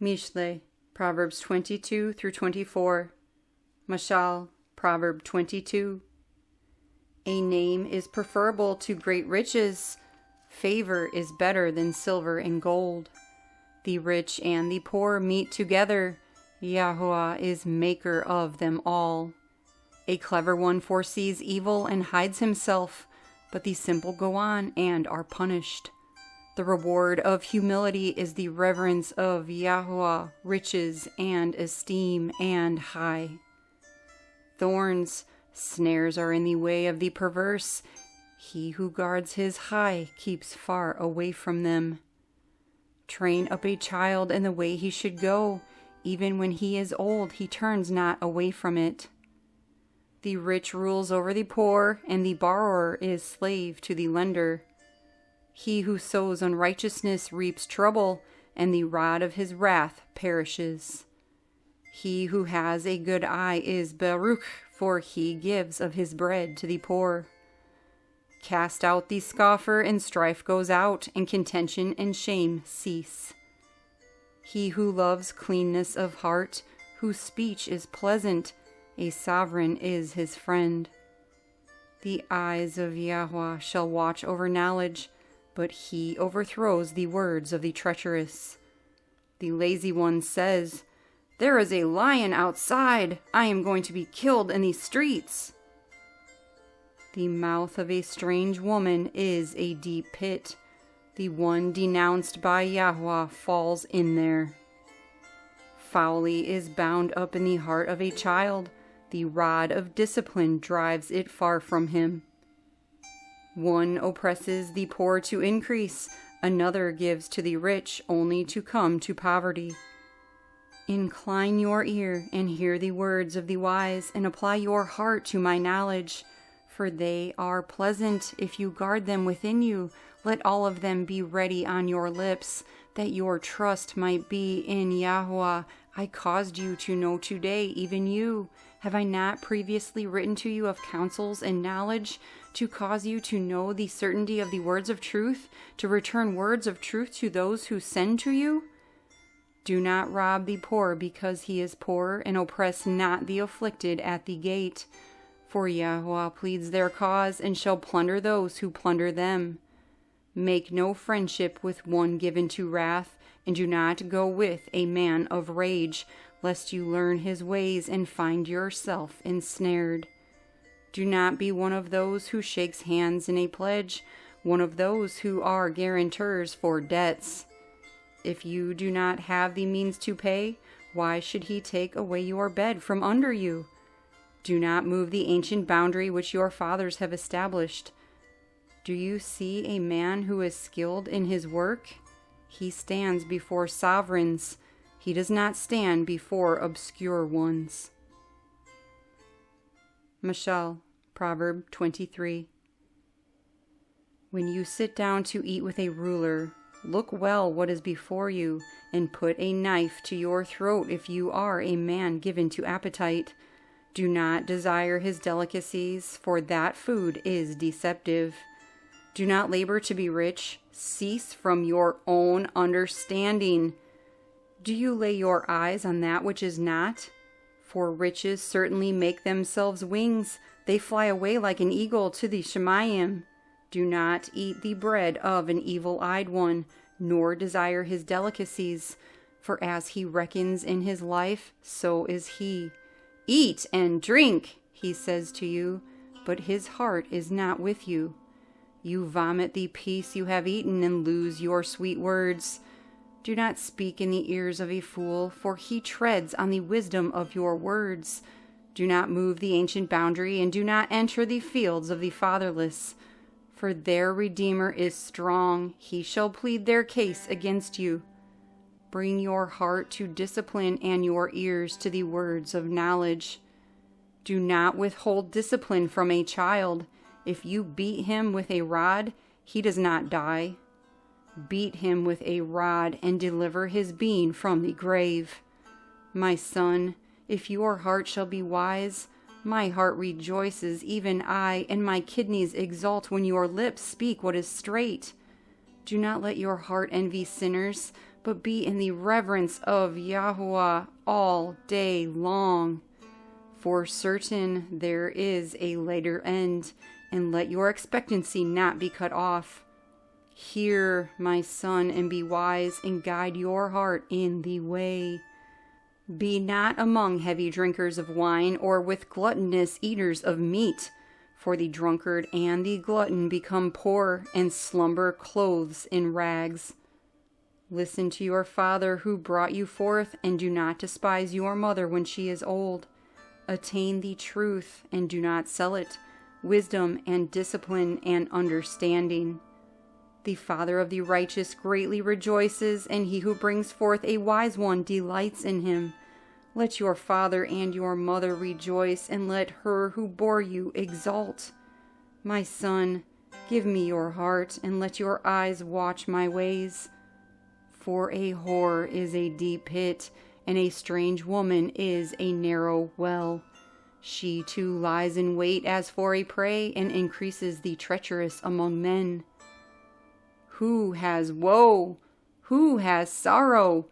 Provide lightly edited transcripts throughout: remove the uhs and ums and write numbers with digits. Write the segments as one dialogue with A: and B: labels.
A: Mishley, Proverbs 22 through 24. Mashal, Proverb 22. A name is preferable to great riches. Favor is better than silver and gold. The rich and the poor meet together. Yahuah is maker of them all. A clever one foresees evil and hides himself, but the simple go on and are punished. The reward of humility is the reverence of Yahuah, riches and esteem and high. Thorns, snares are in the way of the perverse. He who guards his high keeps far away from them. Train up a child in the way he should go. Even when he is old, he turns not away from it. The rich rules over the poor, and the borrower is slave to the lender. He who sows unrighteousness reaps trouble, and the rod of his wrath perishes. He who has a good eye is Baruch, for he gives of his bread to the poor. Cast out the scoffer, and strife goes out, and contention and shame cease. He who loves cleanness of heart, whose speech is pleasant, a sovereign is his friend. The eyes of Yahuah shall watch over knowledge, but he overthrows the words of the treacherous. The lazy one says, "There is a lion outside. I am going to be killed in these streets." The mouth of a strange woman is a deep pit. The one denounced by Yahuah falls in there. Folly is bound up in the heart of a child. The rod of discipline drives it far from him. One oppresses the poor to increase, another gives to the rich only to come to poverty. Incline your ear and hear the words of the wise, and apply your heart to my knowledge, for they are pleasant if you guard them within you. Let all of them be ready on your lips, that your trust might be in Yahuah. I caused you to know today, even you. Have I not previously written to you of counsels and knowledge, to cause you to know the certainty of the words of truth, to return words of truth to those who send to you? Do not rob the poor because he is poor, and oppress not the afflicted at the gate. For Yahuah pleads their cause, and shall plunder those who plunder them. Make no friendship with one given to wrath, and do not go with a man of rage, lest you learn his ways and find yourself ensnared. Do not be one of those who shakes hands in a pledge, one of those who are guarantors for debts. If you do not have the means to pay, why should he take away your bed from under you? Do not move the ancient boundary which your fathers have established. Do you see a man who is skilled in his work? He stands before sovereigns. He does not stand before obscure ones. Mashal, Proverb 23. When you sit down to eat with a ruler, look well what is before you, and put a knife to your throat if you are a man given to appetite. Do not desire his delicacies, for that food is deceptive. Do not labor to be rich. Cease from your own understanding. Do you lay your eyes on that which is not? For riches certainly make themselves wings. They fly away like an eagle to the Shemayim. Do not eat the bread of an evil-eyed one, nor desire his delicacies. For as he reckons in his life, so is he. Eat and drink, he says to you, but his heart is not with you. You vomit the peace you have eaten and lose your sweet words. Do not speak in the ears of a fool, for he treads on the wisdom of your words. Do not move the ancient boundary, and do not enter the fields of the fatherless. For their Redeemer is strong. He shall plead their case against you. Bring your heart to discipline and your ears to the words of knowledge. Do not withhold discipline from a child. If you beat him with a rod, he does not die. Beat him with a rod and deliver his being from the grave. My son, if your heart shall be wise, my heart rejoices, even I, and my kidneys exult when your lips speak what is straight. Do not let your heart envy sinners, but be in the reverence of Yahuah all day long. For certain there is a later end, and let your expectancy not be cut off. Hear, my son, and be wise, and guide your heart in the way. Be not among heavy drinkers of wine, or with gluttonous eaters of meat, for the drunkard and the glutton become poor, and slumber clothes in rags. Listen to your father who brought you forth, and do not despise your mother when she is old. Attain the truth, and do not sell it, wisdom and discipline and understanding. The father of the righteous greatly rejoices, and he who brings forth a wise one delights in him. Let your father and your mother rejoice, and let her who bore you exult. My son, give me your heart, and let your eyes watch my ways. For a whore is a deep pit, and a strange woman is a narrow well. She too lies in wait as for a prey, and increases the treacherous among men. Who has woe? Who has sorrow?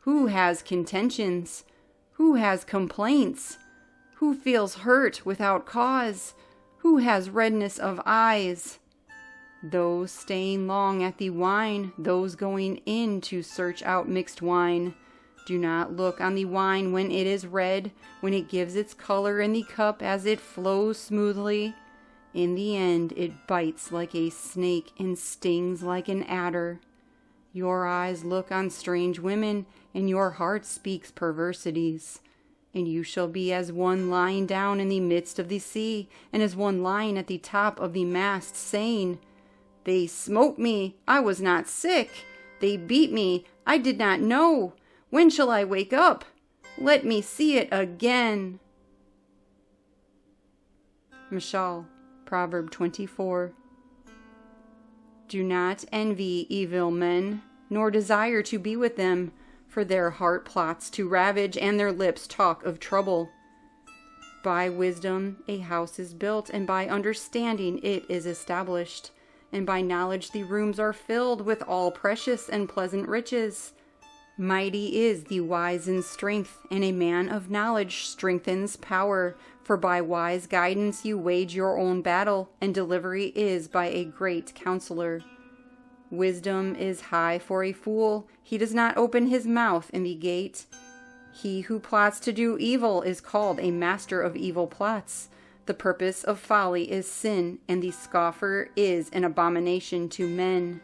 A: Who has contentions? Who has complaints? Who feels hurt without cause? Who has redness of eyes? Those staying long at the wine, those going in to search out mixed wine. Do not look on the wine when it is red, when it gives its color in the cup as it flows smoothly. In the end it bites like a snake and stings like an adder. Your eyes look on strange women, and your heart speaks perversities. And you shall be as one lying down in the midst of the sea, and as one lying at the top of the mast, saying, They smote me, I was not sick. They beat me, I did not know. When shall I wake up? Let me see it again. Mishley, Proverb 24. Do not envy evil men, nor desire to be with them, for their heart plots to ravage, and their lips talk of trouble. By wisdom a house is built, and by understanding it is established, and by knowledge the rooms are filled with all precious and pleasant riches. Mighty is the wise in strength, and a man of knowledge strengthens power. For by wise guidance you wage your own battle, and delivery is by a great counselor. Wisdom is high for a fool. He does not open his mouth in the gate. He who plots to do evil is called a master of evil plots. The purpose of folly is sin, and the scoffer is an abomination to men.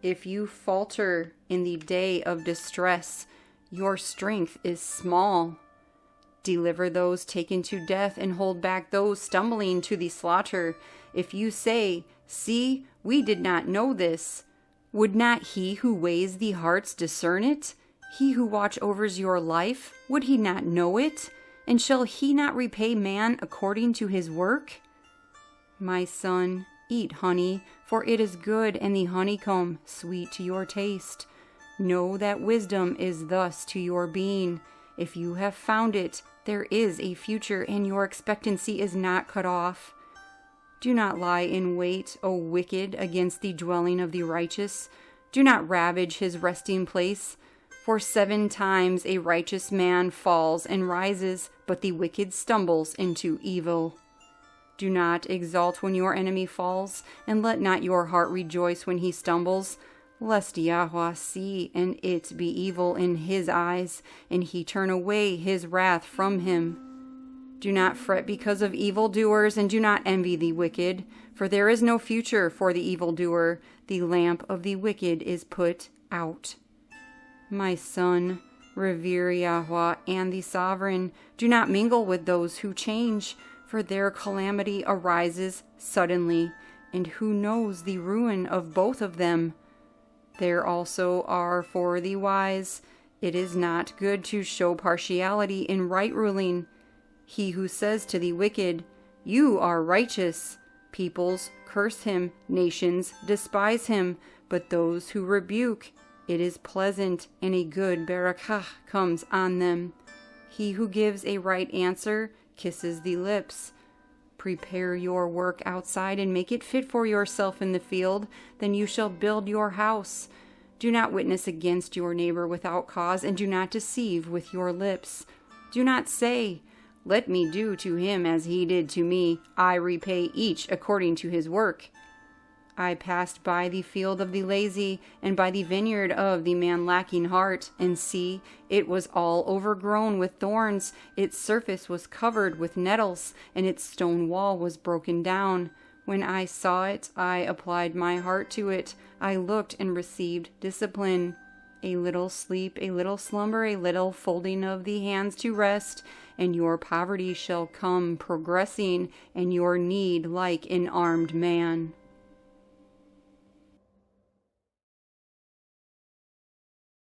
A: If you falter in the day of distress, your strength is small. Deliver those taken to death, and hold back those stumbling to the slaughter. If you say, See, we did not know this, would not he who weighs the hearts discern it? He who watch overs your life, would he not know it? And shall he not repay man according to his work? My son, eat honey, for it is good, and the honeycomb sweet to your taste. Know that wisdom is thus to your being. If you have found it, there is a future, and your expectancy is not cut off. Do not lie in wait, O wicked, against the dwelling of the righteous. Do not ravage his resting place. For 7 times a righteous man falls and rises, but the wicked stumbles into evil. Do not exult when your enemy falls, and let not your heart rejoice when he stumbles, lest Yahuah see and it be evil in his eyes, and he turn away his wrath from him. Do not fret because of evildoers, and do not envy the wicked, for there is no future for the evildoer. The lamp of the wicked is put out. My son, revere Yahuah and the sovereign. Do not mingle with those who change, for their calamity arises suddenly, and who knows the ruin of both of them? There also are for the wise. It is not good to show partiality in right ruling. He who says to the wicked, You are righteous, peoples curse him, nations despise him, but those who rebuke, it is pleasant, and a good barakah comes on them. He who gives a right answer kisses the lips. Prepare your work outside, and make it fit for yourself in the field, then you shall build your house. Do not witness against your neighbor without cause, and do not deceive with your lips. Do not say, "Let me do to him as he did to me. I repay each according to his work." I passed by the field of the lazy, and by the vineyard of the man lacking heart, and see, it was all overgrown with thorns. Its surface was covered with nettles, and its stone wall was broken down. When I saw it, I applied my heart to it. I looked and received discipline. A little sleep, a little slumber, a little folding of the hands to rest, and your poverty shall come progressing, and your need like an armed man.